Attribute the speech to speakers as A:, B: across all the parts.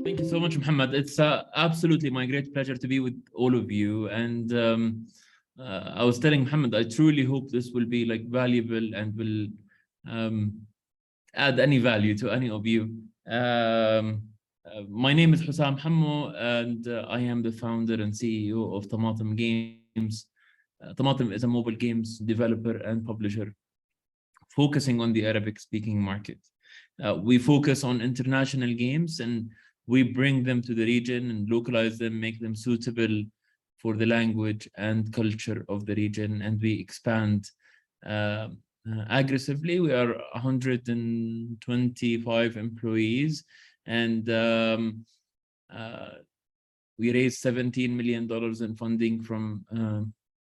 A: Thank you so much, Muhammad. It's absolutely my great pleasure to be with all of you. And I was telling Muhammad, I truly hope this will be like valuable and will add any value to any of you. My name is Hussam Hammo, and I am the founder and CEO of Tamatem Games. Tamatem is a mobile games developer and publisher focusing on the Arabic-speaking market. We focus on international games, and we bring them to the region and localize them, make them suitable for the language and culture of the region, and we expand aggressively. We are 125 employees, and we raised $17 million in funding from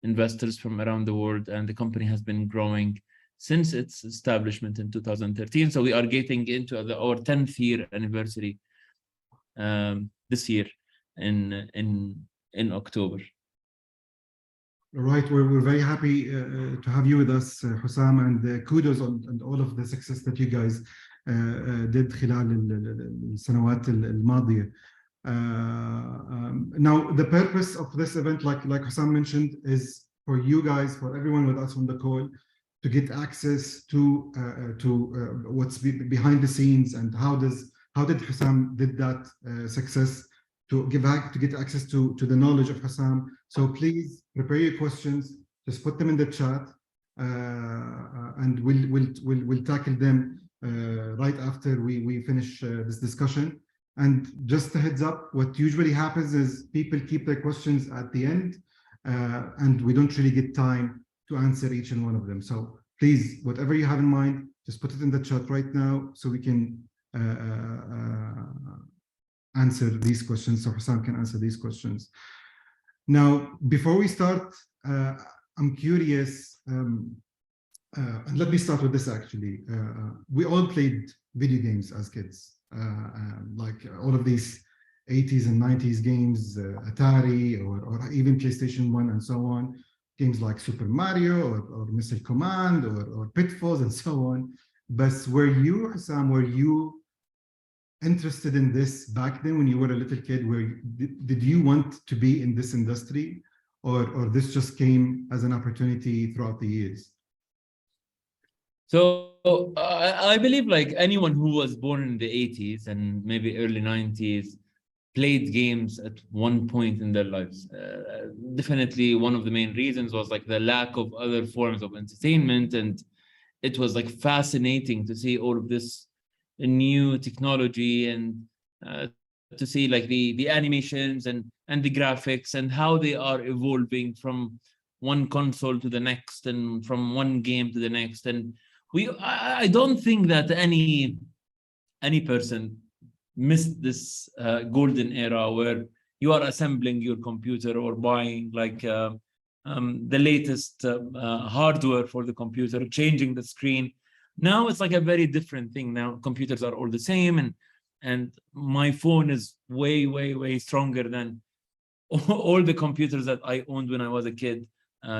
A: investors from around the world, and the company has been growing since its establishment in 2013. So we are getting into our 10th year anniversary this year in October.
B: All right, we're very happy to have you with us, Hussam, and kudos on all of the success that you guys did خلال السنوات الماضية. Now, the purpose of this event, like Hussam mentioned, is for you guys, for everyone with us on the call, to get access to what's behind the scenes, and how did Hussam did that success to get access to the knowledge of Hussam. So please prepare your questions, just put them in the chat, and we'll tackle them right after we finish this discussion. And just a heads up, what usually happens is people keep their questions at the end, and we don't really get time to answer each and one of them. So please, whatever you have in mind, just put it in the chat right now so we can answer these questions, so Hussam can answer these questions. Now, before we start, I'm curious, and let me start with this actually. We all played video games as kids, like all of these 80s and 90s games, Atari, or even PlayStation 1 and so on. Games like Super Mario or Missile Command or Pitfalls and so on. But were you, Hussam, were you interested in this back then when you were a little kid? Did you want to be in this industry, or this just came as an opportunity throughout the years?
A: So I believe like anyone who was born in the 80s and maybe early 90s played games at one point in their lives. Definitely one of the main reasons was like the lack of other forms of entertainment, and it was like fascinating to see all of this new technology, and to see like the animations and the graphics and how they are evolving from one console to the next and from one game to the next. And I don't think that any person missed this golden era where you are assembling your computer or buying like the latest hardware for the computer, changing the screen. Now it's like a very different thing. Now computers are all the same, and my phone is way stronger than all the computers that I owned when I was a kid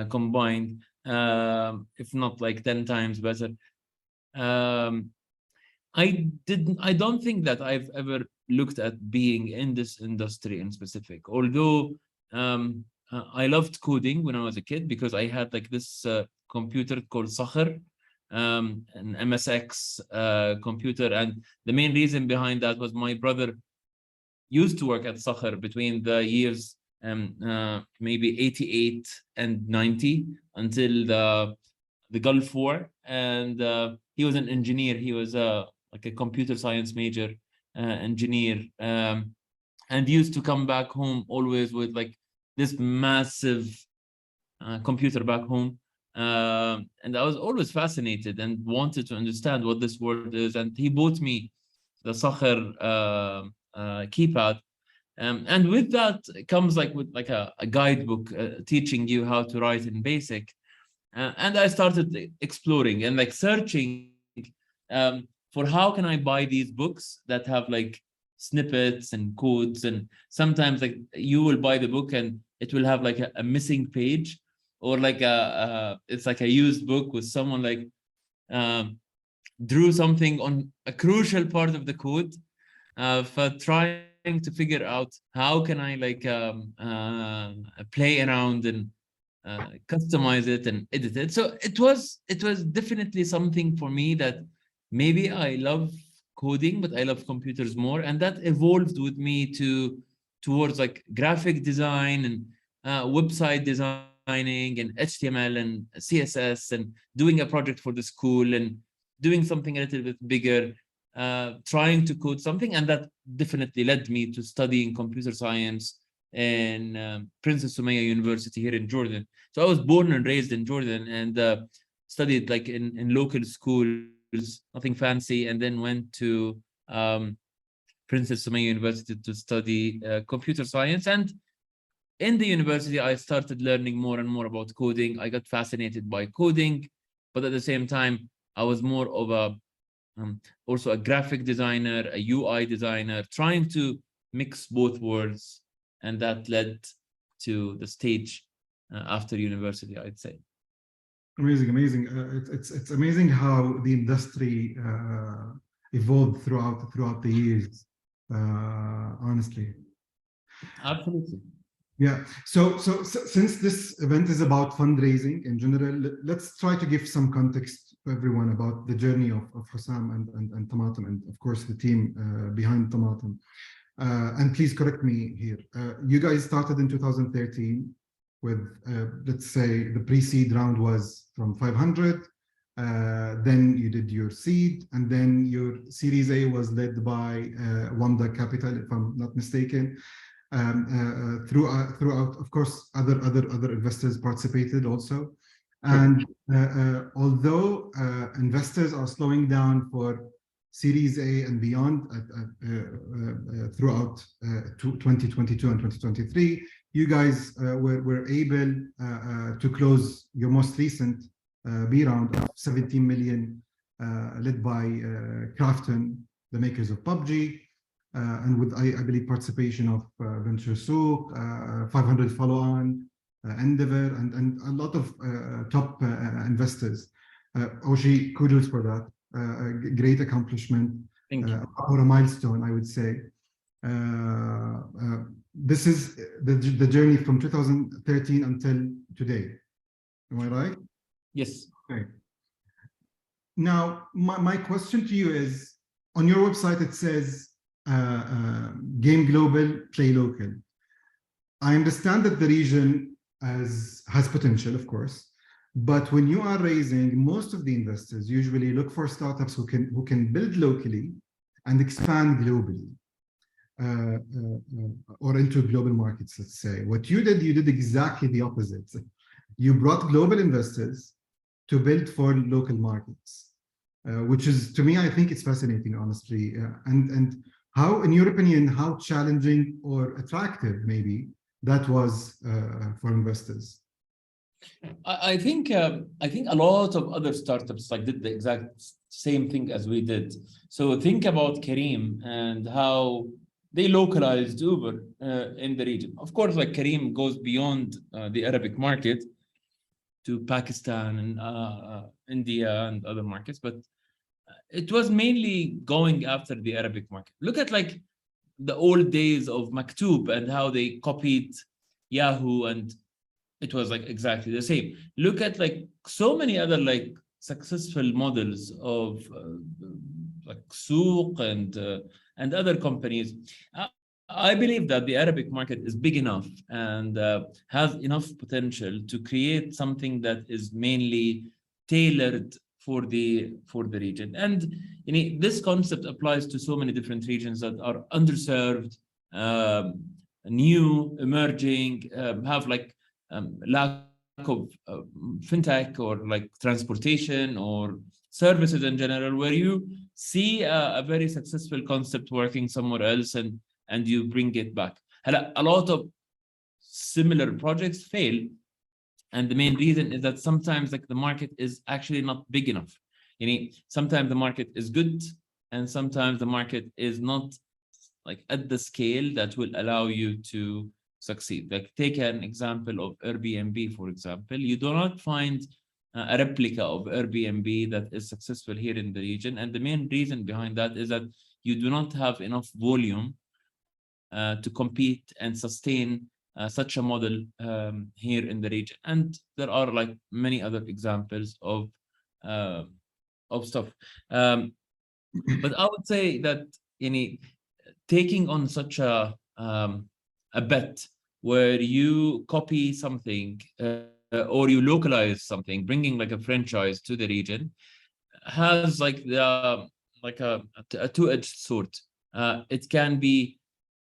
A: combined, if not like 10 times better. I don't think that I've ever looked at being in this industry in specific, although I loved coding when I was a kid, because I had like this computer called Sakhr, an MSX computer, and the main reason behind that was my brother used to work at Sakhr between the years maybe 88 and 90 until the Gulf War, and he was an engineer. He was like a computer science major engineer, and used to come back home always with like this massive computer back home. And I was always fascinated and wanted to understand what this world is. And he bought me the Sakhr keypad. And with that comes like with like a guidebook teaching you how to write in BASIC. And I started exploring and like searching for how can I buy these books that have like snippets and codes. And sometimes like you will buy the book and it will have like a missing page, or like it's like a used book with someone like drew something on a crucial part of the code. For trying to figure out how can I play around and customize it and edit it. So it was definitely something for me that maybe I love coding, but I love computers more, and that evolved with me towards like graphic design and website designing and HTML and CSS and doing a project for the school and doing something a little bit bigger, trying to code something, and that definitely led me to studying computer science in Princess Sumaya University here in Jordan. So I was born and raised in Jordan and studied like in local schools, nothing fancy, and then went to Princess Sumaya University to study computer science. And in the university, I started learning more and more about coding. I got fascinated by coding, but at the same time, I was more of a also a graphic designer, a UI designer, trying to mix both worlds, and that led to the stage after university, I'd say.
B: Amazing, amazing. It's amazing how the industry evolved throughout the years. Honestly.
A: Absolutely.
B: Yeah. So since this event is about fundraising in general, let's try to give some context to everyone about the journey of Hussam and Tamatem, and of course the team behind Tamatem. And please correct me here. You guys started in 2013 with, let's say, the pre-seed round was from 500. Then you did your seed, and then your Series A was led by Wanda Capital, if I'm not mistaken. Throughout, of course, other investors participated also. And although investors are slowing down for Series A and beyond throughout 2022 and 2023, you guys were able to close your most recent B round of 17 million, led by Krafton, the makers of PUBG, and with, I believe, participation of Venture Souk, 500 follow-on, Endeavor, and a lot of top investors. Oshi, kudos for that. Great accomplishment.
A: Thank you.
B: Or a milestone, I would say. This is the journey from 2013 until today. Am I right?
A: Yes.
B: Okay. Now, my question to you is, on your website, it says, game global, play local. I understand that the region has potential, of course, but when you are raising, most of the investors usually look for startups who can build locally and expand globally, or into global markets, let's say. What you did exactly the opposite. You brought global investors to build for local markets, which is, to me, I think it's fascinating, honestly. And how, in your opinion, how challenging or attractive maybe that was for investors?
A: I think a lot of other startups like did the exact same thing as we did. So think about Kareem and how they localized Uber in the region. Of course, like Kareem goes beyond the Arabic market to Pakistan and India and other markets, but it was mainly going after the Arabic market. Look at like the old days of Maktub and how they copied Yahoo, and it was like exactly the same. Look at like so many other like successful models of like Souk and other companies. I believe that the Arabic market is big enough and has enough potential to create something that is mainly tailored for the region. And you know, this concept applies to so many different regions that are underserved, new, emerging, have like lack of fintech or like transportation or services in general, where you see a very successful concept working somewhere else and you bring it back. A lot of similar projects fail, and the main reason is that sometimes like the market is actually not big enough. You know, sometimes the market is good, and sometimes the market is not like at the scale that will allow you to succeed. Like take an example of Airbnb, for example. You do not find a replica of Airbnb that is successful here in the region, and the main reason behind that is that you do not have enough volume to compete and sustain such a model here in the region. And there are like many other examples of stuff. But I would say that taking on such a bet where you copy something or you localize something, bringing like a franchise to the region, has like a two-edged sword. It can be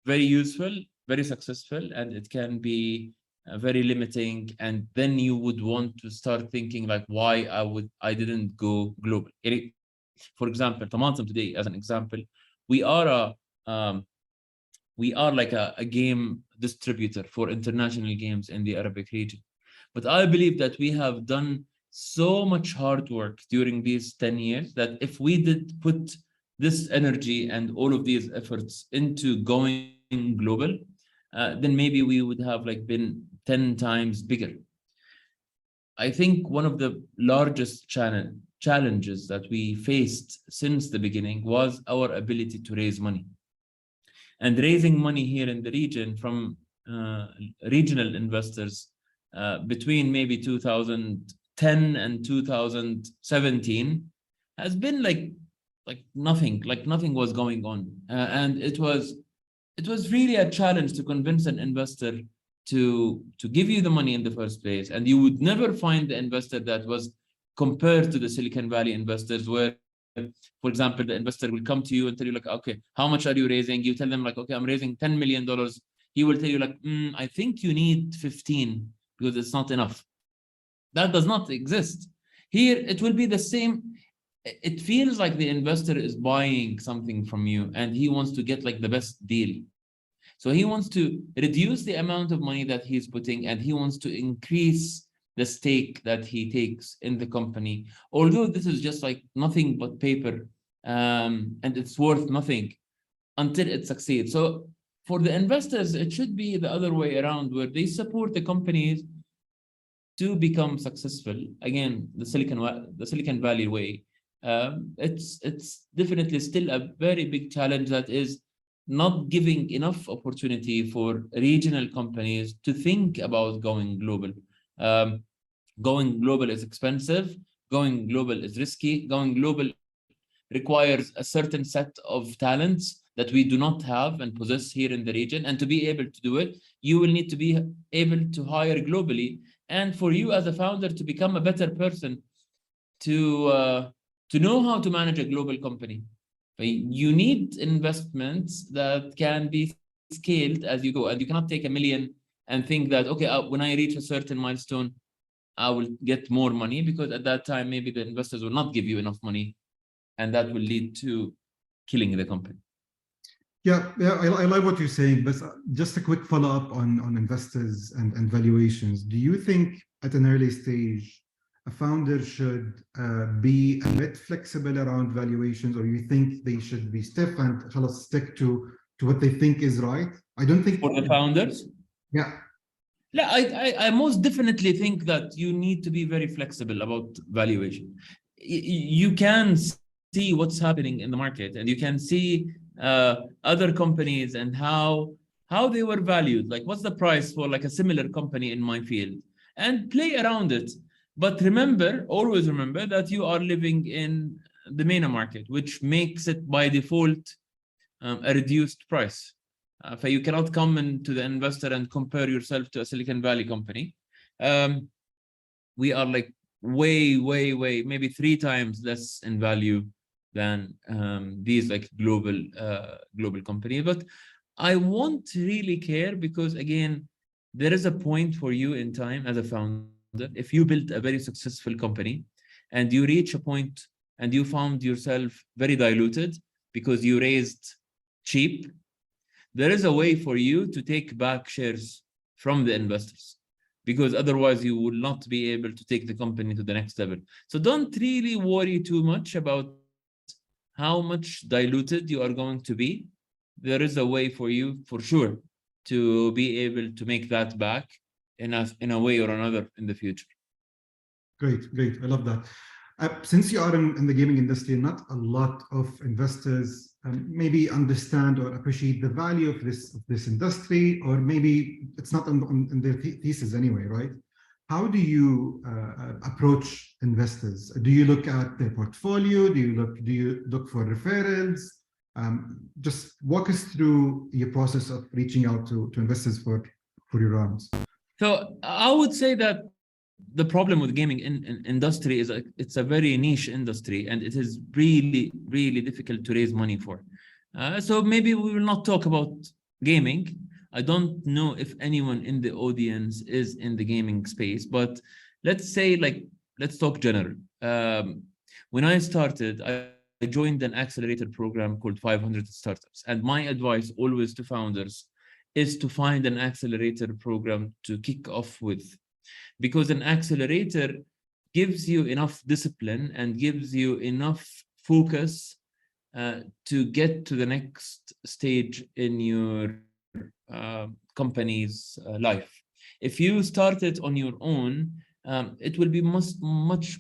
A: very useful, very successful, and it can be very limiting. And then you would want to start thinking like, why I didn't go global. For example, Tamatem today, as an example, we are like a game distributor for international games in the Arabic region. But I believe that we have done so much hard work during these 10 years that if we did put this energy and all of these efforts into going global, then maybe we would have like been 10 times bigger. I think one of the largest challenges that we faced since the beginning was our ability to raise money. And raising money here in the region from regional investors between maybe 2010 and 2017 has been like nothing was going on. And it was really a challenge to convince an investor to give you the money in the first place. And you would never find the investor that was compared to the Silicon Valley investors, where, for example, the investor will come to you and tell you like, okay, how much are you raising? You tell them like, okay, I'm raising $10 million. He will tell you like, I think you need 15 because it's not enough. That does not exist. Here, it will be the same. It feels like the investor is buying something from you and he wants to get like the best deal. So he wants to reduce the amount of money that he's putting, and he wants to increase the stake that he takes in the company. Although this is just like nothing but paper, and it's worth nothing until it succeeds. So for the investors, it should be the other way around, where they support the companies to become successful. Again, the Silicon Valley way. It's definitely still a very big challenge that is not giving enough opportunity for regional companies to think about going global. Going global is expensive. Going global is risky. Going global requires a certain set of talents that we do not have and possess here in the region. And to be able to do it, you will need to be able to hire globally. And for you as a founder to become a better person, to know how to manage a global company, you need investments that can be scaled as you go. And you cannot take $1 million and think that, okay, when I reach a certain milestone, I will get more money, because at that time, maybe the investors will not give you enough money, and that will lead to killing the company.
B: Yeah, I like what you're saying, but just a quick follow-up on investors and valuations. Do you think at an early stage, a founder should be a bit flexible around valuations, or you think they should be stiff and stick to what they think is right? I don't think
A: for the founders.
B: Yeah.
A: Yeah, I most definitely think that you need to be very flexible about valuation. You can see what's happening in the market, and you can see other companies and how they were valued. Like, what's the price for like a similar company in my field, and play around it. But remember, always remember that you are living in the MENA market, which makes it by default a reduced price. So you cannot come into the investor and compare yourself to a Silicon Valley company. We are like way, maybe 3 times less in value than these like global companies. But I won't really care, because again, there is a point for you in time as a founder. If you built a very successful company and you reach a point and you found yourself very diluted because you raised cheap, there is a way for you to take back shares from the investors, because otherwise you will not be able to take the company to the next level. So don't really worry too much about how much diluted you are going to be. There is a way for you, for sure, to be able to make that back in a way or another in the future.
B: Great. I love that. Since you are in the gaming industry, not a lot of investors maybe understand or appreciate the value of this industry, or maybe it's not in their thesis anyway, right? How do you approach investors? Do you look at their portfolio? Do you look for referrals? Just walk us through your process of reaching out to investors for your rounds.
A: So I would say that the problem with gaming industry is it's a very niche industry, and it is really, really difficult to raise money for. So maybe we will not talk about gaming. I don't know if anyone in the audience is in the gaming space, but let's say, like, let's talk general. When I started, I joined an accelerator program called 500 Startups. And my advice always to founders is to find an accelerator program to kick off with, because an accelerator gives you enough discipline and gives you enough focus to get to the next stage in your company's life. If you start it on your own, it will be much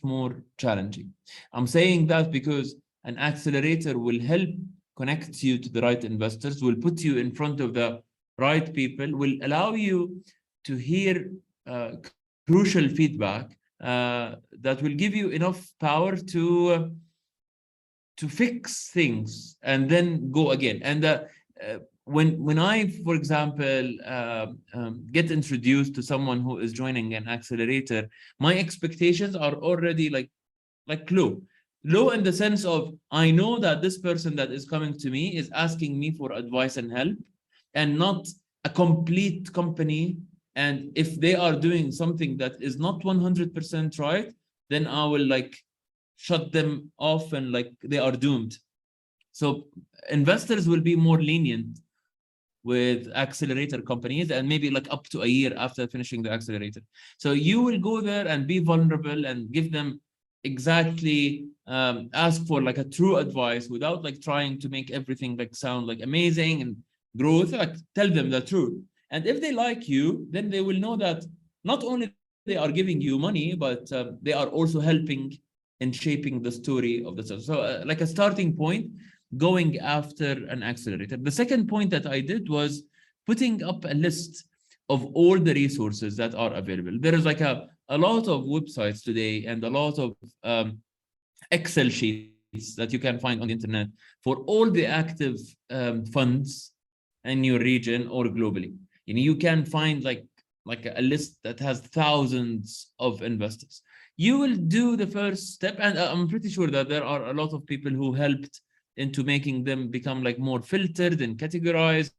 A: more challenging. I'm saying that because an accelerator will help connect you to the right investors, will put you in front of the right people, will allow you to hear crucial feedback that will give you enough power to fix things and then go again. And when I, for example, get introduced to someone who is joining an accelerator, my expectations are already like low in the sense of, I know that this person that is coming to me is asking me for advice and help, and not a complete company. And if they are doing something that is not 100% right, then I will like shut them off and like they are doomed. So investors will be more lenient with accelerator companies, and maybe like up to a year after finishing the accelerator. So you will go there and be vulnerable and give them exactly, ask for like a true advice without like trying to make everything like sound like amazing and growth. Like tell them the truth. And if they like you, then they will know that not only they are giving you money, but they are also helping in shaping the story of the startup. So like a starting point, going after an accelerator. The second point that I did was putting up a list of all the resources that are available. There is like a lot of websites today and a lot of Excel sheets that you can find on the internet for all the active funds in your region or globally. You know, you can find like a list that has thousands of investors. You will do the first step, and I'm pretty sure that there are a lot of people who helped into making them become like more filtered and categorized,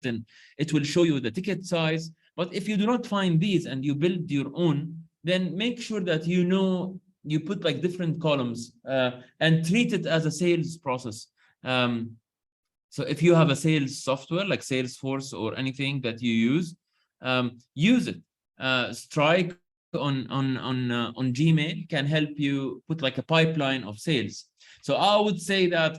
A: and it will show you the ticket size. But if you do not find these and you build your own, then make sure that you know you put like different columns and treat it as a sales process. So if you have a sales software like Salesforce or anything that you use it. Strike on Gmail can help you put like a pipeline of sales. So I would say that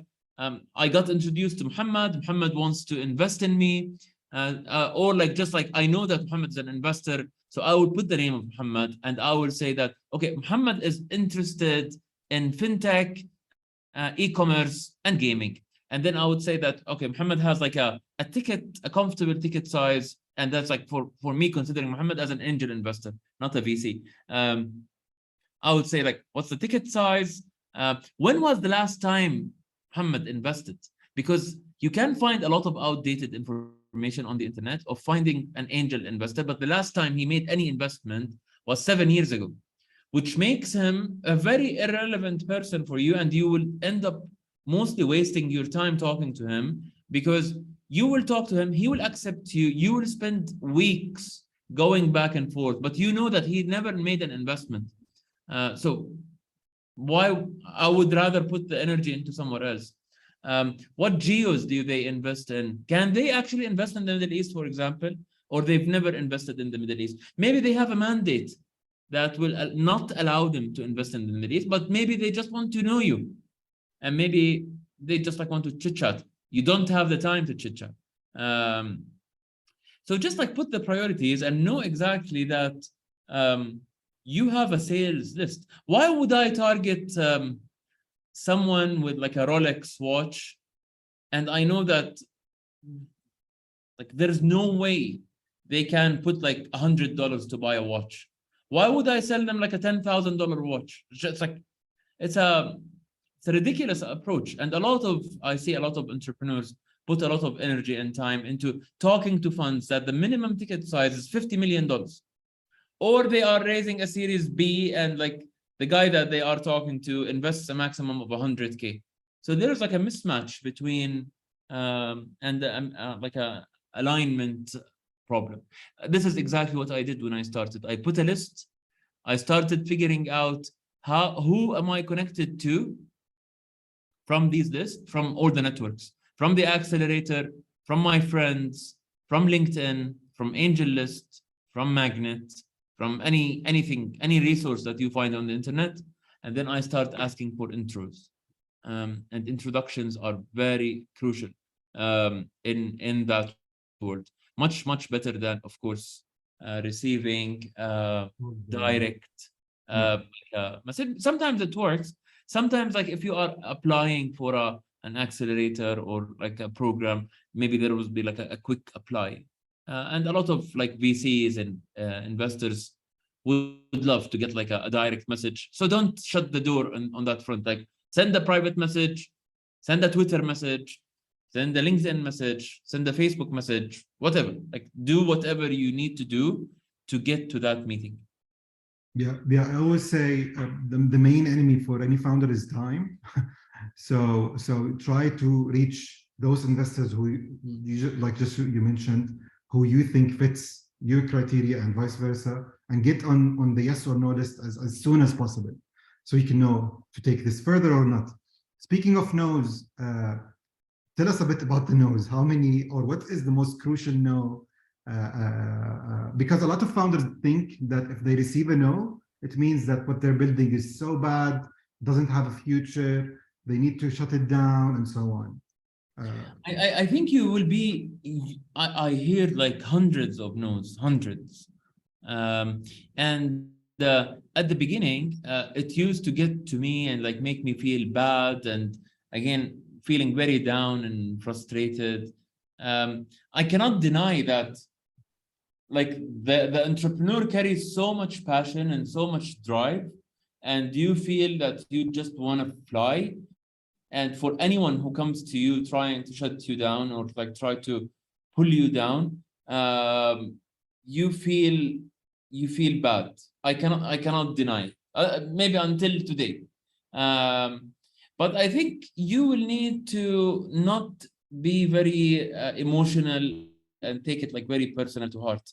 A: I got introduced to Muhammad. Muhammad wants to invest in me, or like just like I know that Muhammad is an investor, so I will put the name of Muhammad and I will say that, okay, Muhammad is interested in fintech, e-commerce, and gaming. And then I would say that, okay, Muhammad has like a comfortable ticket size, and that's like for me, considering Muhammad as an angel investor, not a VC. I would say like, what's the ticket size? When was the last time Muhammad invested? Because you can find a lot of outdated information on the internet of finding an angel investor, but the last time he made any investment was 7 years ago, which makes him a very irrelevant person for you, and you will end up mostly wasting your time talking to him, because you will talk to him, he will accept you, you will spend weeks going back and forth, but you know that he never made an investment. So why? I would rather put the energy into somewhere else. What geos do they invest in? Can they actually invest in the Middle East, for example, or they've never invested in the Middle East? Maybe they have a mandate that will not allow them to invest in the Middle East, but maybe they just want to know you. And maybe they just like want to chit chat. You don't have the time to chit chat. So just like put the priorities and know exactly that you have a sales list. Why would I target someone with like a Rolex watch and I know that like there's no way they can put like $100 to buy a watch. Why would I sell them like a $10,000 watch? It's just like it's a ridiculous approach. And I see a lot of entrepreneurs put a lot of energy and time into talking to funds that the minimum ticket size is $50 million. Or they are raising a series B and like the guy that they are talking to invests a maximum of 100K. So there's like a mismatch between like a alignment problem. This is exactly what I did when I started. I put a list. I started figuring out who am I connected to from these lists, from all the networks, from the accelerator, from my friends, from LinkedIn, from AngelList, from Magnet, from any resource that you find on the internet. And then I start asking for intros. And introductions are very crucial in that world. Much better than, of course, receiving direct message. Sometimes it works. Sometimes, like if you are applying for an accelerator or like a program, maybe there will be like a quick apply. And a lot of like VCs and investors would love to get like a direct message. So don't shut the door on that front. Like send a private message, send a Twitter message, send a LinkedIn message, send a Facebook message, whatever. Like do whatever you need to do to get to that meeting.
B: Yeah. I always say the main enemy for any founder is time. So try to reach those investors who you mentioned, who you think fits your criteria and vice versa, and get on the yes or no list as soon as possible, so you can know to take this further or not. Speaking of no's, tell us a bit about the no's. How many, or what is the most crucial no? Because a lot of founders think that if they receive a no, it means that what they're building is so bad, doesn't have a future, they need to shut it down, and so on.
A: I think you will be, I hear like hundreds of no's, hundreds. And at the beginning, it used to get to me and like make me feel bad, and again, feeling very down and frustrated. I cannot deny that like the entrepreneur carries so much passion and so much drive, and you feel that you just want to fly. And for anyone who comes to you trying to shut you down or like try to pull you down, you feel bad. I cannot deny it. Maybe until today. But I think you will need to not be very emotional and take it like very personal to heart.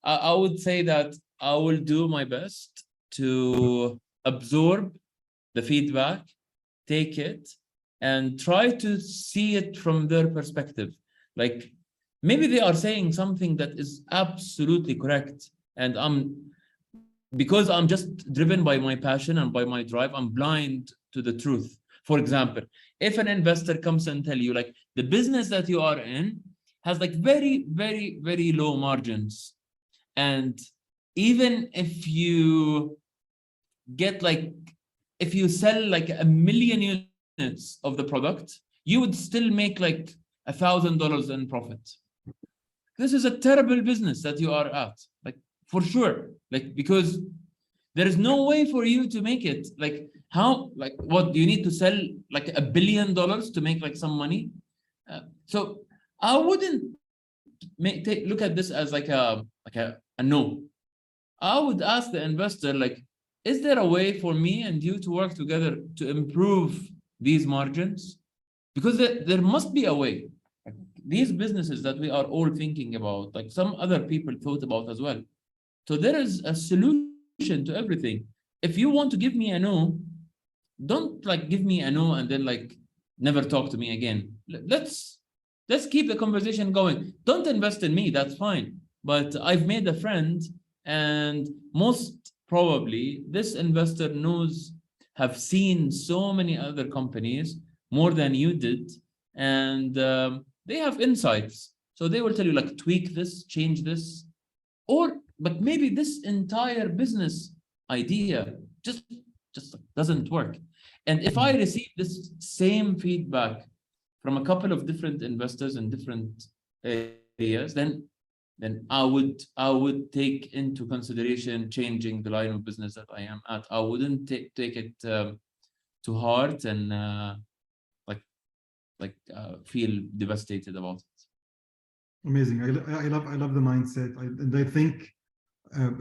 A: I would say that I will do my best to absorb the feedback, take it, and try to see it from their perspective. Like maybe they are saying something that is absolutely correct, and because I'm just driven by my passion and by my drive, I'm blind to the truth. For example, if an investor comes and tell you like the business that you are in has like very, very, very low margins, and even if you get like, if you sell like 1 million units of the product, you would still make like $1,000 in profit. This is a terrible business that you are at, like for sure, like because there is no way for you to make it. Like how, like what do you need to sell like $1 billion to make like some money? So I wouldn't look at this as like a no. I would ask the investor like, is there a way for me and you to work together to improve these margins? Because there must be a way. Like these businesses that we are all thinking about, like some other people thought about as well. So there is a solution to everything. If you want to give me a no, don't like give me a no and then like never talk to me again. Let's keep the conversation going. Don't invest in me, that's fine. But I've made a friend, and most probably this investor have seen so many other companies more than you did, and they have insights. So they will tell you like tweak this, change this, but maybe this entire business idea just doesn't work. And if I receive this same feedback from a couple of different investors in different areas, then I would take into consideration changing the line of business that I am at. I wouldn't take it to heart and feel devastated about it.
B: Amazing. I love the mindset. And I think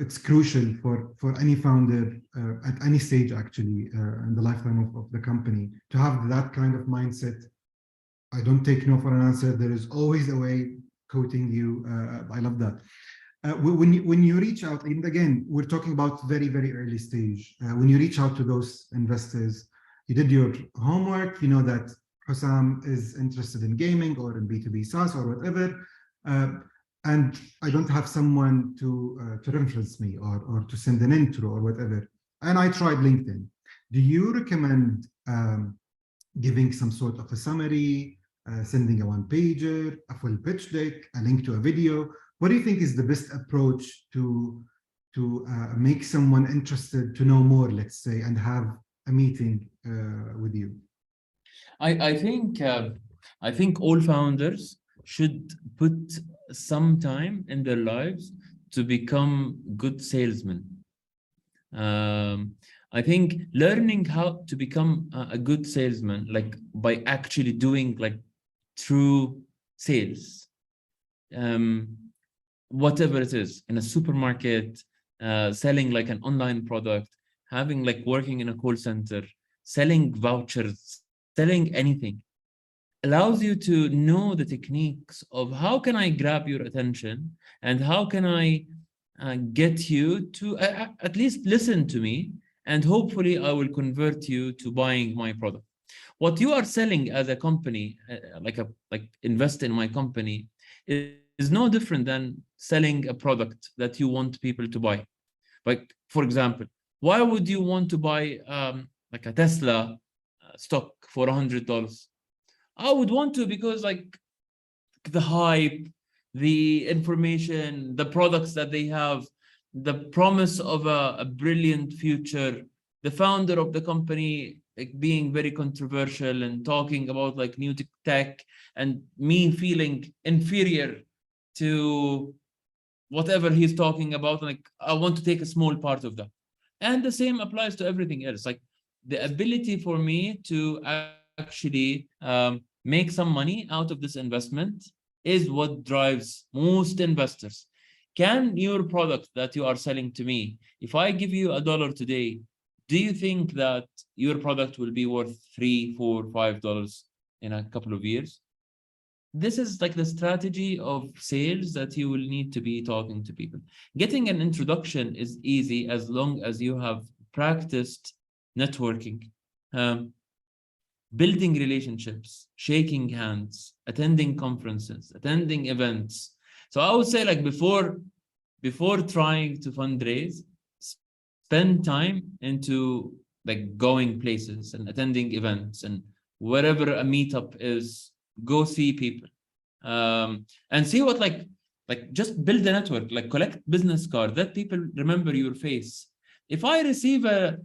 B: it's crucial for any founder at any stage, actually, in the lifetime of the company, to have that kind of mindset. I don't take no for an answer. There is always a way. Quoting you, I love that. When you reach out, and again, we're talking about very, very early stage. When you reach out to those investors, you did your homework. You know that Hussam is interested in gaming or in B2B SaaS or whatever. And I don't have someone to reference me or to send an intro or whatever. And I tried LinkedIn. Do you recommend giving some sort of a summary, sending a one-pager, a full pitch deck, a link to a video? What do you think is the best approach to make someone interested to know more, let's say, and have a meeting with you?
A: I think all founders should put some time in their lives to become good salesmen. I think learning how to become a good salesman, like by actually doing like true sales, whatever it is, in a supermarket, selling like an online product, having like working in a call center, selling vouchers, selling anything, allows you to know the techniques of how can I grab your attention and how can I get you to at least listen to me, and hopefully I will convert you to buying my product. What you are selling as a company, like invest in my company, is no different than selling a product that you want people to buy. Like, for example, why would you want to buy like a Tesla stock for $100? I would want to because like the hype, the information, the products that they have, the promise of a brilliant future, the founder of the company like being very controversial and talking about like new tech, and me feeling inferior to whatever he's talking about. Like, I want to take a small part of that. And the same applies to everything else. Like the ability for me to actually make some money out of this investment is what drives most investors. Can your product that you are selling to me, if I give you $1 today, do you think that your product will be worth $3, $4, $5 in a couple of years? This is like the strategy of sales that you will need to be talking to people. Getting an introduction is easy as long as you have practiced networking, building relationships, shaking hands, attending conferences, attending events. So I would say like before trying to fundraise, spend time into like going places and attending events, and wherever a meetup is, go see people, and see what like just build a network, like collect business cards, let people remember your face. If I receive a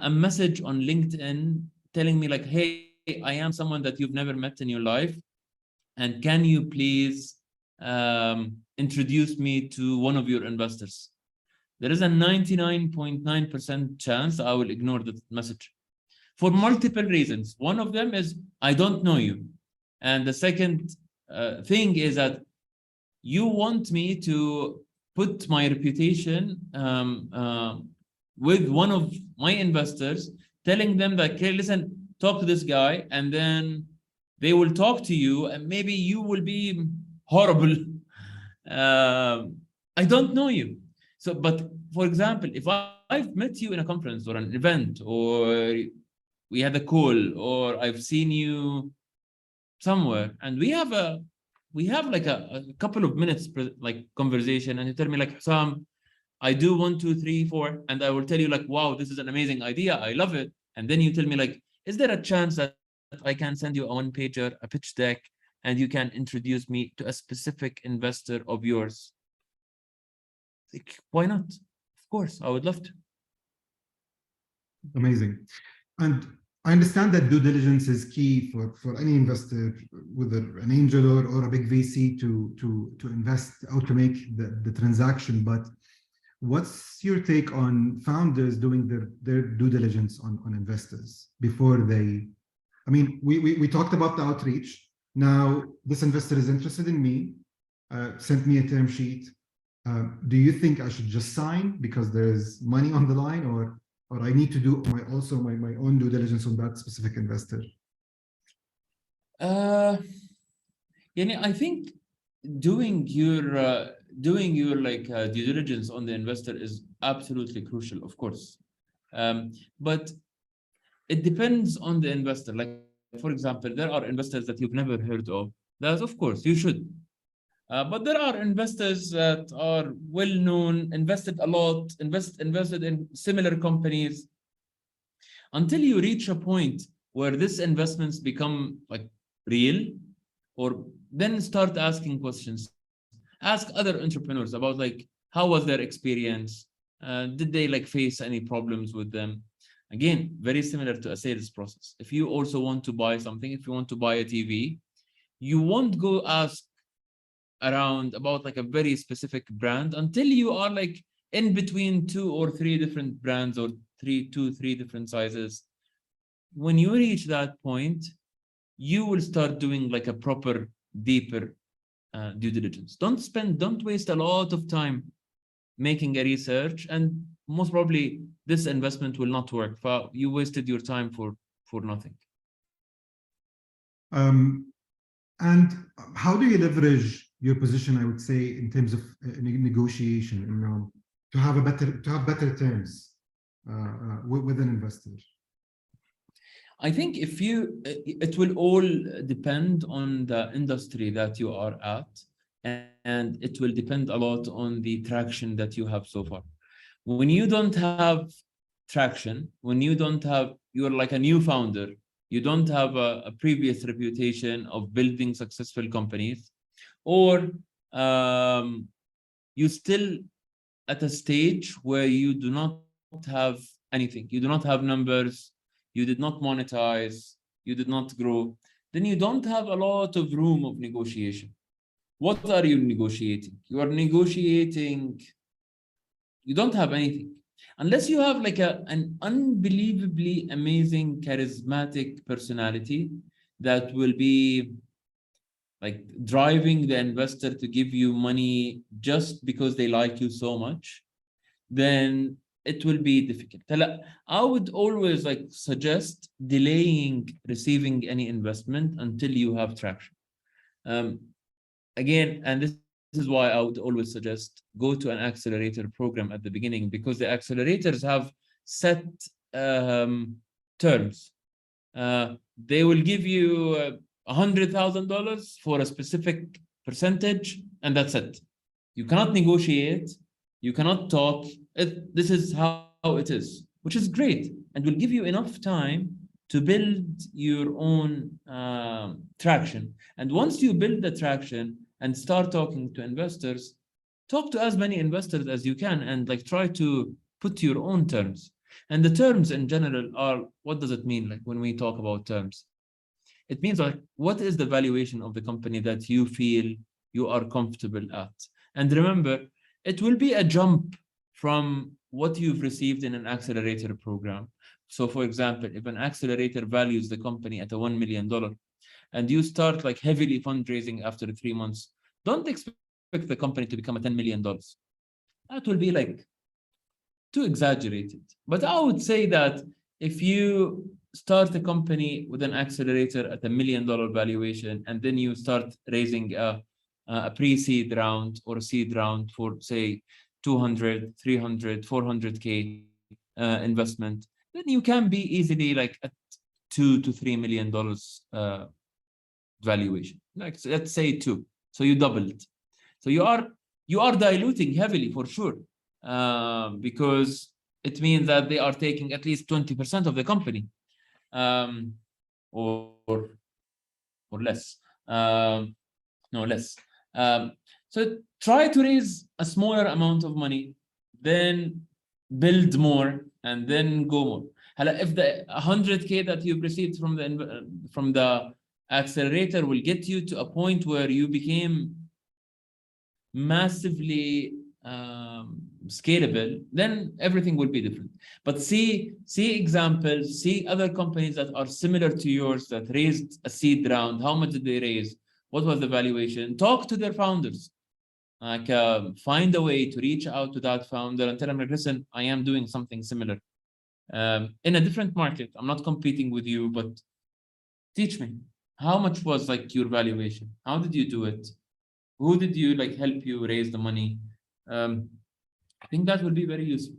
A: message on LinkedIn telling me like, hey, I am someone that you've never met in your life, and can you please introduce me to one of your investors, there is a 99.9% chance I will ignore the message for multiple reasons. One of them is I don't know you. And the second thing is that you want me to put my reputation with one of my investors, telling them that, okay, listen, talk to this guy, and then they will talk to you, and maybe you will be horrible. I don't know you. So, but for example, if I've met you in a conference or an event, or we had a call, or I've seen you somewhere, and we have like a couple of minutes like conversation, and you tell me like, Hussam, I do 1, 2, 3, 4, and I will tell you like, wow, this is an amazing idea, I love it. And then you tell me like, is there a chance that I can send you a one-pager, a pitch deck, and you can introduce me to a specific investor of yours? Like, why not? Of course, I would love to.
B: Amazing. And I understand that due diligence is key for any investor, whether an angel or a big VC to invest or to make the transaction. But what's your take on founders doing their due diligence on investors before they? I mean, we talked about the outreach. Now this investor is interested in me, sent me a term sheet. Do you think I should just sign because there's money on the line, or I need to do my own due diligence on that specific investor?
A: I think doing your due diligence on the investor is absolutely crucial, of course. But it depends on the investor. Like, for example, there are investors that you've never heard of. That, of course, you should. But there are investors that are well-known, invested a lot, invested in similar companies. Until you reach a point where these investments become like real, or then start asking questions. Ask other entrepreneurs about like, how was their experience? Did they like face any problems with them? Again, very similar to a sales process. If you also want to buy something, if you want to buy a TV, you won't go ask around about like a very specific brand until you are like in between 2 or 3 different brands, or 3 different sizes. When you reach that point, you will start doing like a proper, deeper due diligence. Don't waste a lot of time making a research, and most probably this investment will not work. You wasted your time for nothing.
B: And how do you leverage your position, I would say, in terms of negotiation, to have better terms with an investor?
A: I think it will all depend on the industry that you are at, and it will depend a lot on the traction that you have so far. When you don't have traction, when you're like a new founder, you don't have a previous reputation of building successful companies, or you still at a stage where you do not have anything, you do not have numbers, you did not monetize, you did not grow, then you don't have a lot of room of negotiation. What are you negotiating? You are negotiating, you don't have anything. Unless you have like an unbelievably amazing, charismatic personality that will be like driving the investor to give you money just because they like you so much, then it will be difficult. I would always like suggest delaying receiving any investment until you have traction. Again, and this is why I would always suggest go to an accelerator program at the beginning, because the accelerators have set terms. They will give you $100,000 for a specific percentage, and that's it. You cannot negotiate, you cannot talk. This is how it is, which is great, and will give you enough time to build your own traction. And once you build the traction and start talking to investors, talk to as many investors as you can, and like try to put your own terms. And the terms in general are, what does it mean? Like when we talk about terms, it means like, what is the valuation of the company that you feel you are comfortable at? And remember, it will be a jump from what you've received in an accelerator program. So for example, if an accelerator values the company at a $1 million, and you start like heavily fundraising after 3 months, don't expect the company to become a $10 million. That will be like too exaggerated. But I would say that if you start a company with an accelerator at $1 million valuation, and then you start raising a pre-seed round or a seed round for say 200, 300, 400K investment, then you can be easily like at $2 to $3 million valuation. Like, let's say 2. So you doubled. So you are diluting heavily for sure, because it means that they are taking at least 20% of the company, or less. No, less. So try to raise a smaller amount of money, then build more, and then go more. If the 100K that you've received from the accelerator will get you to a point where you became massively scalable, then everything will be different. But see examples, see other companies that are similar to yours that raised a seed round. How much did they raise? What was the valuation? Talk to their founders. Like find a way to reach out to that founder and tell them, like, listen, I am doing something similar in a different market. I'm not competing with you, but teach me. How much was like your valuation? How did you do it? Who did you like help you raise the money? I think that will be very useful.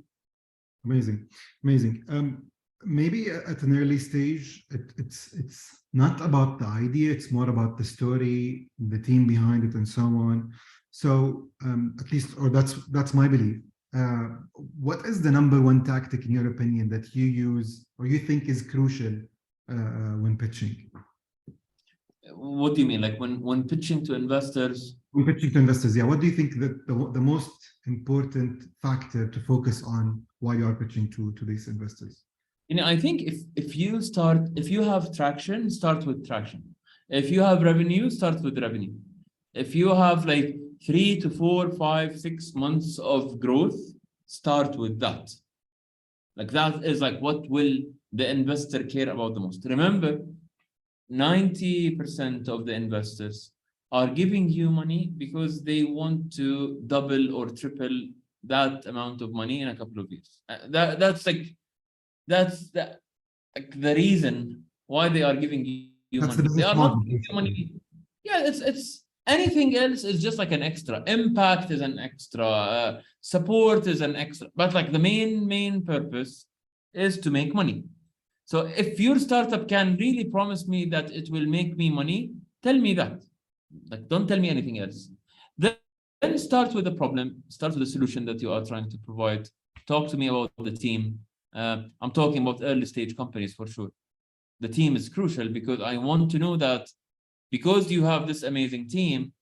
B: Amazing, amazing. Maybe at an early stage, it's not about the idea; it's more about the story, the team behind it, and so on. So at least, or that's my belief. What is the #1 tactic, in your opinion, that you use or you think is crucial when pitching?
A: What do you mean? Like when pitching to investors?
B: When pitching to investors, yeah. What do you think that the most important factor to focus on while you are pitching to these investors?
A: I think if you have traction, start with traction. If you have revenue, start with revenue. If you have like 3 to 4, 5, 6 months of growth, start with that. Like that is like what will the investor care about the most. Remember, 90% of the investors are giving you money because they want to double or triple that amount of money in a couple of years. That's the reason why they are giving you money. They are not giving you money. Yeah, it's anything else is just like an extra. Impact is an extra. Support is an extra. But like the main purpose is to make money. So if your startup can really promise me that it will make me money, tell me that. Like, don't tell me anything else. Then start with the problem, start with the solution that you are trying to provide. Talk to me about the team. I'm talking about early stage companies for sure. The team is crucial because I want to know that because you have this amazing team,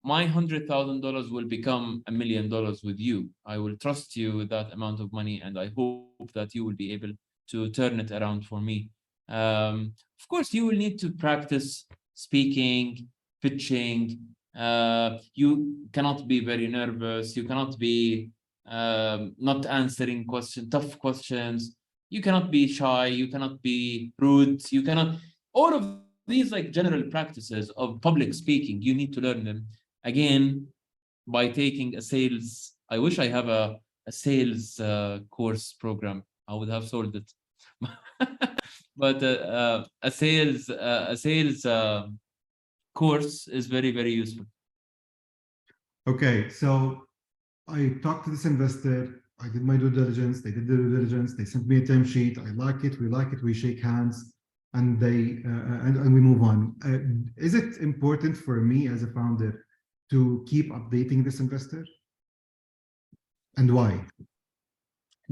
A: my $100,000 will become $1 million with you. I will trust you with that amount of money, and I hope that you will be able to turn it around for me. Of course, you will need to practice speaking, pitching. You cannot be very nervous. You cannot be not answering tough questions. You cannot be shy. You cannot be rude. You cannot. All of these like general practices of public speaking, you need to learn them again by taking a sales. I wish I have a sales course program. I would have sold it. But a sales course is very, very useful.
B: Okay, so I talked to this investor. I did my due diligence. They did the due diligence. They sent me a term sheet. I like it. We like it. We shake hands, and and we move on. Is it important for me as a founder to keep updating this investor, and why?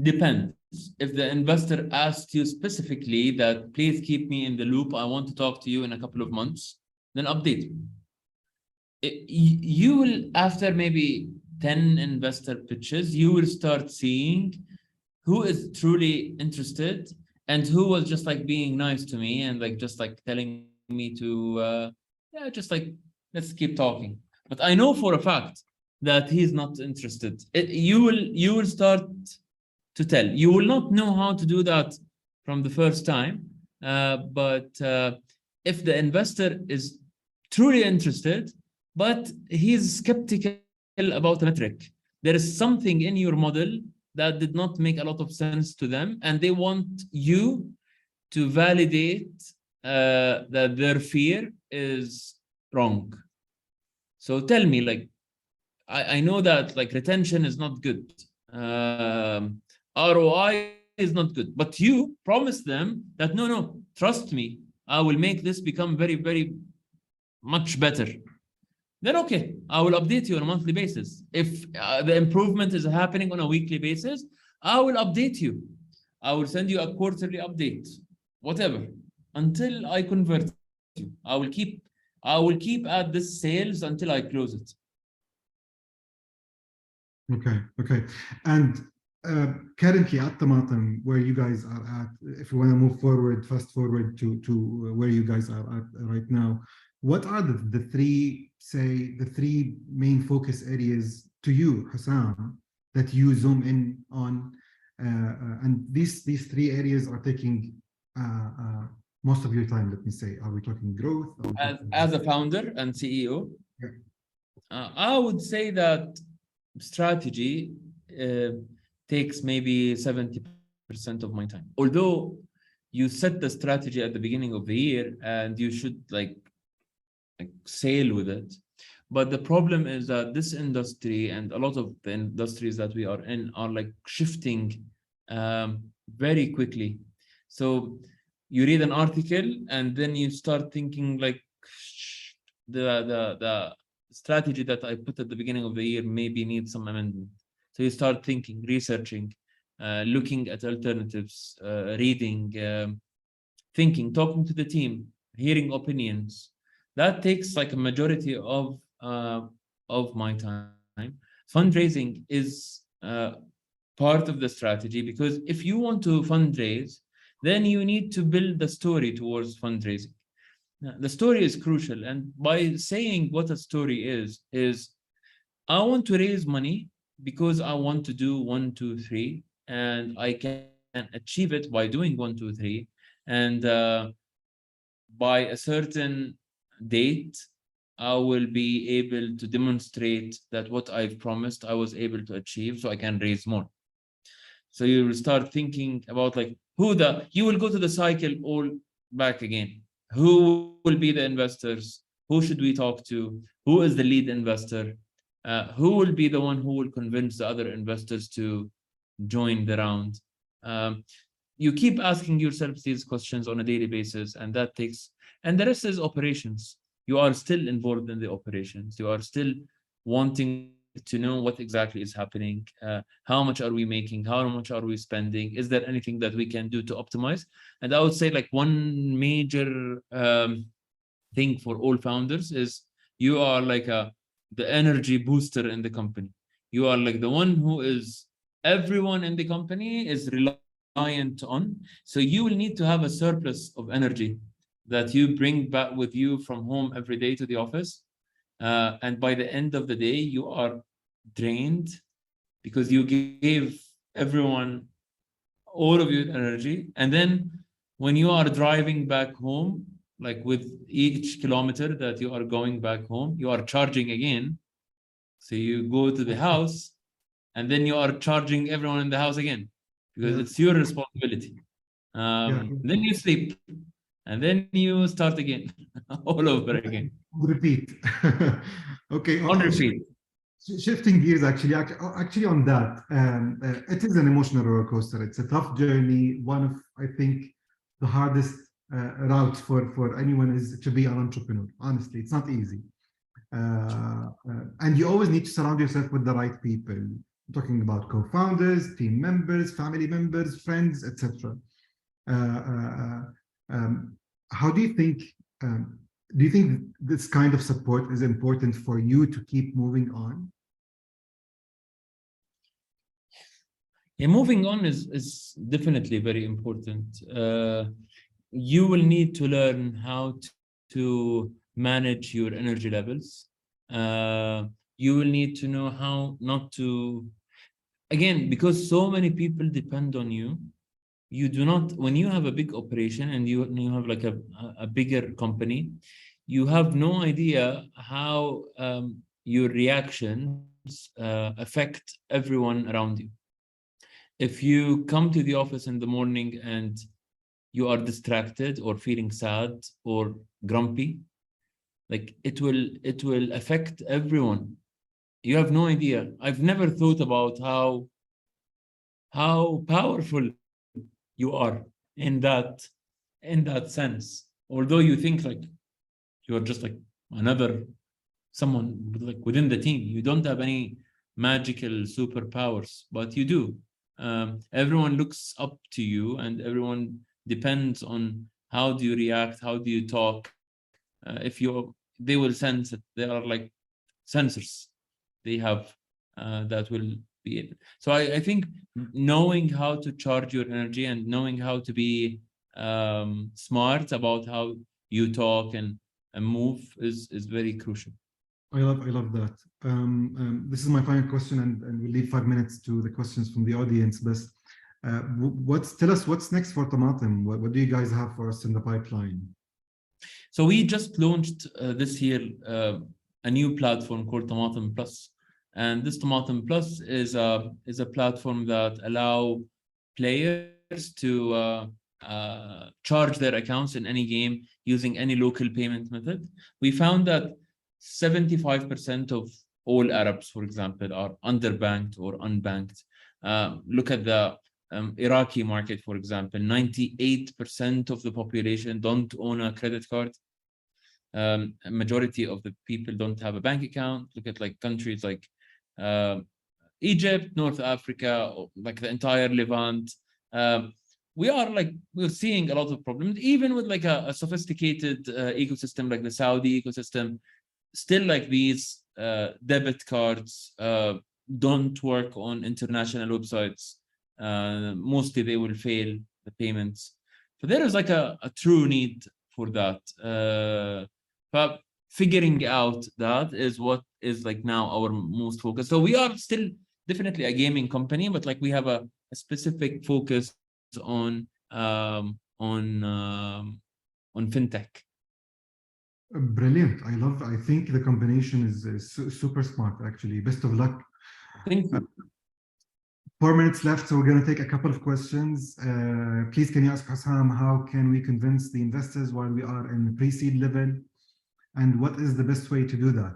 A: Depends. If the investor asks you specifically that please keep me in the loop, I want to talk to you in a couple of months, then update. You will, after maybe 10 investor pitches, you will start seeing who is truly interested and who was just like being nice to me and like just like telling me to yeah, just like let's keep talking. But I know for a fact that he's not interested. You will start to tell. You will not know how to do that from the first time, but if the investor is truly interested, but he's skeptical about a metric, there is something in your model that did not make a lot of sense to them, and they want you to validate that their fear is wrong. So tell me, like, I know that like retention is not good. ROI is not good, but you promise them that no, trust me, I will make this become very, very much better. Then okay, I will update you on a monthly basis. If the improvement is happening on a weekly basis, I will update you. I will send you a quarterly update, whatever, until I convert you. I will keep at this sales until I close it.
B: Okay. And Currently at Tamatem, where you guys are at, if you want to move forward, fast forward to where you guys are at right now, what are the three, say, the three main focus areas to you, Hussam, that you zoom in on? And these three areas are taking most of your time, let me say. Are we talking growth? Are we talking
A: As a founder and CEO,
B: Yeah.
A: I would say that strategy takes maybe 70% of my time. Although you set the strategy at the beginning of the year and you should like sail with it. But the problem is that this industry and a lot of the industries that we are in are like shifting very quickly. So you read an article and then you start thinking like the strategy that I put at the beginning of the year maybe needs some amendment. So you start thinking, researching, looking at alternatives, reading, thinking, talking to the team, hearing opinions. That takes like a majority of my time. Fundraising is part of the strategy, because if you want to fundraise, then you need to build the story towards fundraising. The story is crucial, and by saying what a story is I want to raise money because I want to do 1, 2, 3, and I can achieve it by doing 1, 2, 3, and by a certain date, I will be able to demonstrate that what I've promised I was able to achieve, so I can raise more. So you will start thinking about like you will go to the cycle all back again. Who will be the investors? Who should we talk to? Who is the lead investor? Who will be the one who will convince the other investors to join the round? You keep asking yourself these questions on a daily basis, and that takes, and the rest is operations. You are still involved in the operations. You are still wanting to know what exactly is happening. How much are we making? How much are we spending? Is there anything that we can do to optimize? And I would say like one major thing for all founders is you are like the energy booster in the company. You are like the one who is, everyone in the company is reliant on. So you will need to have a surplus of energy that you bring back with you from home every day to the office. And by the end of the day, you are drained because you gave everyone all of your energy. And then when you are driving back home, like with each kilometer that you are going back home, you are charging again. So you go to the house and then you are charging everyone in the house again because
B: Yeah.
A: it's your responsibility. Then you sleep and then you start again all over again.
B: Repeat. Okay.
A: On repeat.
B: Shifting gears, actually on that, it is an emotional roller coaster. It's a tough journey. One of, I think, the hardest routes for anyone is to be an entrepreneur. Honestly, it's not easy. And you always need to surround yourself with the right people. I'm talking about co-founders, team members, family members, friends, etc. How do you think? Do you think this kind of support is important for you to keep moving on?
A: Yeah, moving on is definitely very important. You will need to learn how to manage your energy levels. You will need to know how not to, again, because so many people depend on you. You do not, when you have a big operation and you have like a bigger company, you have no idea how your reactions affect everyone around you. If you come to the office in the morning and you are distracted or feeling sad or grumpy, like it will affect everyone. You have no idea. I've never thought about how powerful you are in that sense. Although you think like you're just like another someone like within the team, you don't have any magical superpowers, but you do. Everyone looks up to you, and everyone depends on how do you react, how do you talk. If you, they will sense it. They are like sensors they have that will be it. So I think knowing how to charge your energy and knowing how to be smart about how you talk and move is very crucial.
B: I love that. This is my final question, and we'll leave 5 minutes to the questions from the audience. But tell us what's next for Tamatem. What do you guys have for us in the pipeline?
A: So we just launched this year a new platform called Tamatem Plus, and this Tamatem Plus is a platform that allow players to charge their accounts in any game using any local payment method. We found that 75% of all Arabs, for example, are underbanked or unbanked. Look at the Iraqi market, for example, 98% of the population don't own a credit card. A majority of the people don't have a bank account. Look at like countries like Egypt, North Africa, like the entire Levant. We're seeing a lot of problems, even with like a sophisticated ecosystem like the Saudi ecosystem. Still, like these debit cards don't work on international websites. Mostly they will fail the payments. So there is like a true need for that. But figuring out that is what is like now our most focus. So we are still definitely a gaming company, but like we have a specific focus on fintech.
B: Brilliant. I think the combination is super smart, actually. Best of luck.
A: Thank you.
B: 4 minutes left, so we're going to take a couple of questions. Please, can you ask Hussam, how can we convince the investors while we are in the pre-seed level? And what is the best way to do that?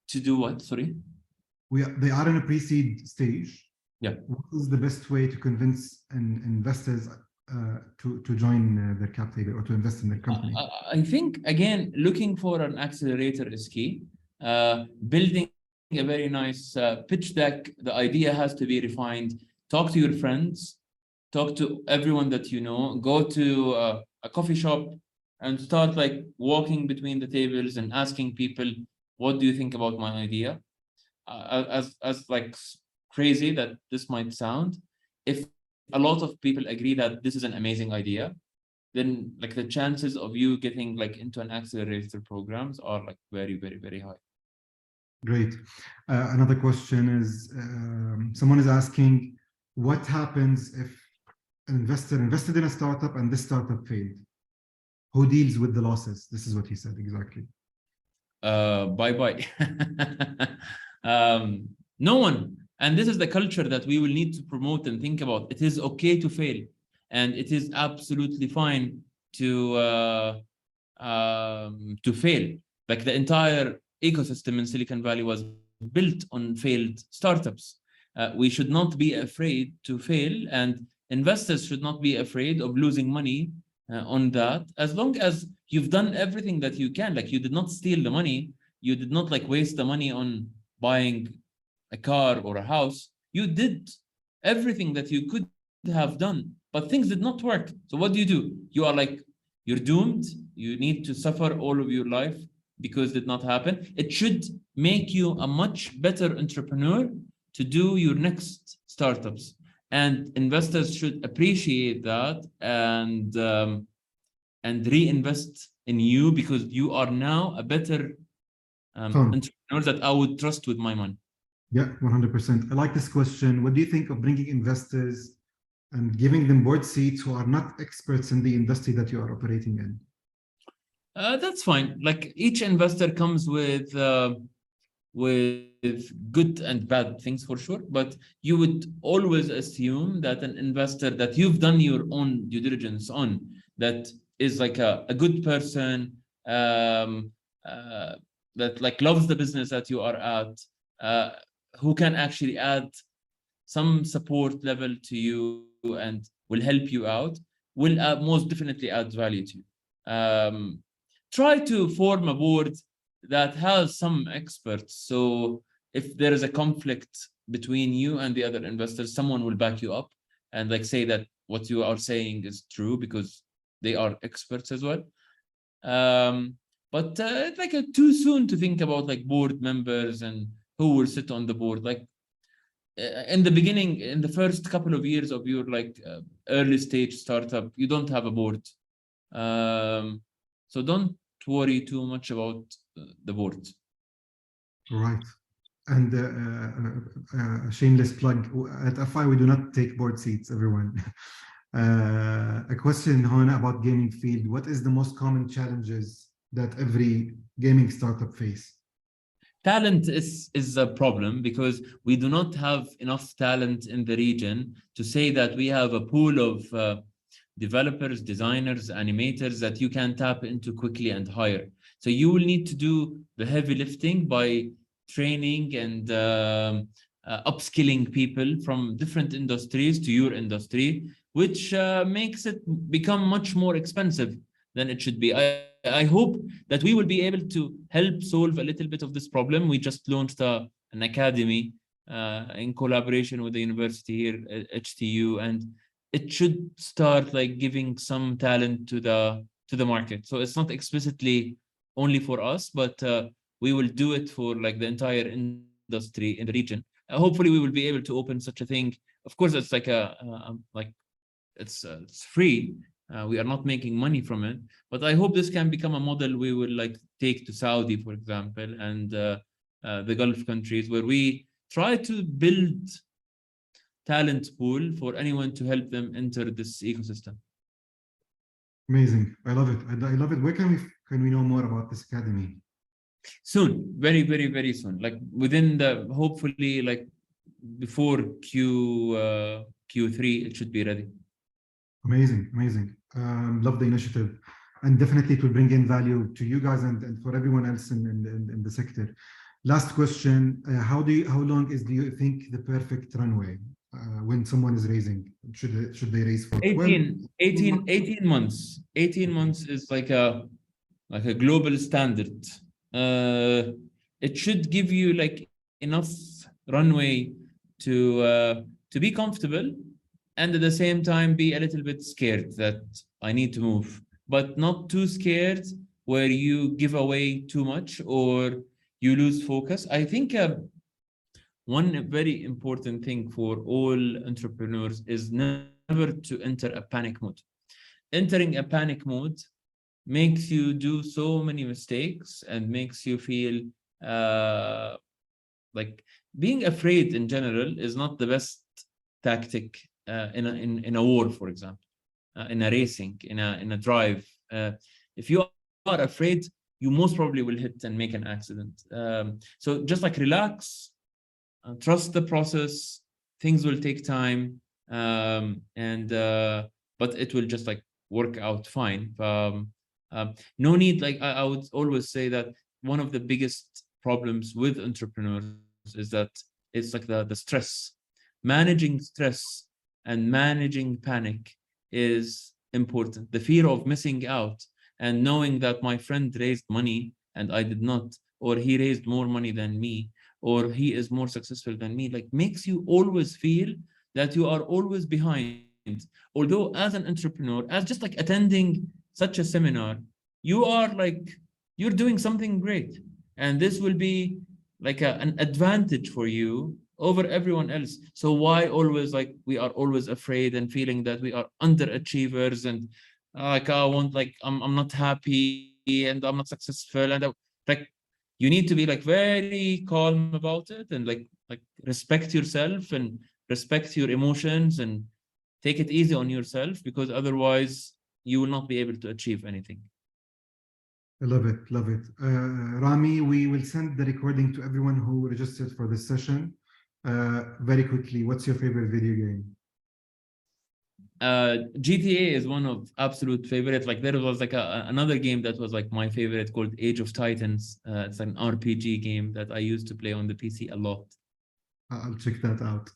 A: To do what? Sorry?
B: They are in a pre-seed stage.
A: Yeah.
B: What is the best way to convince investors to join their cap table or to invest in their company?
A: I think, again, looking for an accelerator is key. Building a very nice pitch deck. The idea has to be refined. Talk to your friends. Talk to everyone that you know. Go to a coffee shop and start like walking between the tables and asking people, what do you think about my idea? As like crazy that this might sound, if a lot of people agree that this is an amazing idea, then like the chances of you getting like into an accelerator programs are like very, very, very high.
B: Great. Another question is, someone is asking, what happens if an investor invested in a startup and this startup failed? Who deals with the losses? This is what he said exactly.
A: Bye-bye. No one. And this is the culture that we will need to promote and think about. It is okay to fail, and it is absolutely fine to fail. Like the entire ecosystem in Silicon Valley was built on failed startups. We should not be afraid to fail, and investors should not be afraid of losing money on that, as long as you've done everything that you can. Like you did not steal the money, you did not like waste the money on buying a car or a house. You did everything that you could have done, but things did not work. So what do? You are like, you're doomed. You need to suffer all of your life because it did not happen. It should make you a much better entrepreneur to do your next startups. And investors should appreciate that and reinvest in you, because you are now a better entrepreneur that I would trust with my money.
B: Yeah, 100%. I like this question. What do you think of bringing investors and giving them board seats who are not experts in the industry that you are operating in?
A: That's fine. Like each investor comes with good and bad things for sure, but you would always assume that an investor that you've done your own due diligence on, that is like a good person, that like loves the business that you are at, who can actually add some support level to you and will help you out, will most definitely add value to you. Try to form a board that has some experts. So if there is a conflict between you and the other investors, someone will back you up and like say that what you are saying is true, because they are experts as well. But it's like too soon to think about like board members and who will sit on the board. Like in the beginning, in the first couple of years of your like early stage startup, you don't have a board. So don't worry too much about the board.
B: Right. And shameless plug, at FI, we do not take board seats, everyone. A question, Hona, about gaming field. What is the most common challenges that every gaming startup face?
A: Talent is a problem because we do not have enough talent in the region to say that we have a pool of developers, designers, animators that you can tap into quickly and hire. So you will need to do the heavy lifting by training and upskilling people from different industries to your industry, which makes it become much more expensive than it should be. I hope that we will be able to help solve a little bit of this problem. We just launched an academy in collaboration with the university here at HTU, and it should start like giving some talent to the market. So it's not explicitly only for us, but we will do it for like the entire industry in the region. Hopefully, we will be able to open such a thing. Of course, it's like it's free. We are not making money from it, but I hope this can become a model we will like take to Saudi, for example, and the Gulf countries, where we try to build talent pool for anyone to help them enter this ecosystem.
B: Amazing. I love it. I love it. Where can we know more about this academy?
A: Soon, very, very, very soon. Like within the, hopefully like before Q3, it should be ready.
B: Amazing, amazing. Love the initiative, and definitely it will bring in value to you guys and for everyone else in the sector. Last question: how long do you think the perfect runway when someone is raising? Should they raise for
A: 18 months? 18 months is like a global standard. It should give you like enough runway to be comfortable, and at the same time be a little bit scared that I need to move, but not too scared where you give away too much or you lose focus. I think one very important thing for all entrepreneurs is never to enter a panic mode. Entering a panic mode makes you do so many mistakes and makes you feel like being afraid in general is not the best tactic in a war, for example, in a racing, in a drive. If you are afraid, you most probably will hit and make an accident. So just like relax, trust the process. Things will take time, but it will just like work out fine. No need, like I would always say that one of the biggest problems with entrepreneurs is that it's like the stress. Managing stress and managing panic is important. The fear of missing out and knowing that my friend raised money and I did not, or he raised more money than me, or he is more successful than me, like makes you always feel that you are always behind. Although as an entrepreneur, as just like attending such a seminar, you are like, you're doing something great. And this will be like an advantage for you over everyone else. So why always like we are always afraid and feeling that we are underachievers and like I want, like I'm not happy and I'm not successful, and like you need to be like very calm about it and like respect yourself and respect your emotions and take it easy on yourself, because otherwise you will not be able to achieve anything.
B: I love it, love it. Rami, we will send the recording to everyone who registered for this session. Very quickly, what's your favorite video game?
A: GTA is one of absolute favorites. Like there was like another game that was like my favorite called Age of Titans. It's an RPG game that I used to play on the PC a lot.
B: I'll check that out.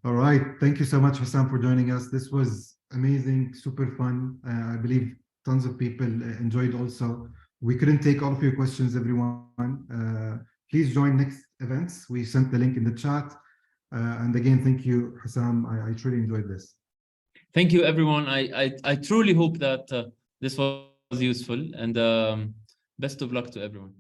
B: All right. Thank you so much, Hussam, for joining us. This was amazing, super fun. I believe tons of people enjoyed also. We couldn't take all of your questions, everyone. Please join next events. We sent the link in the chat. And again, thank you, Hussam. I truly enjoyed this.
A: Thank you, everyone. I truly hope that this was useful, and best of luck to everyone.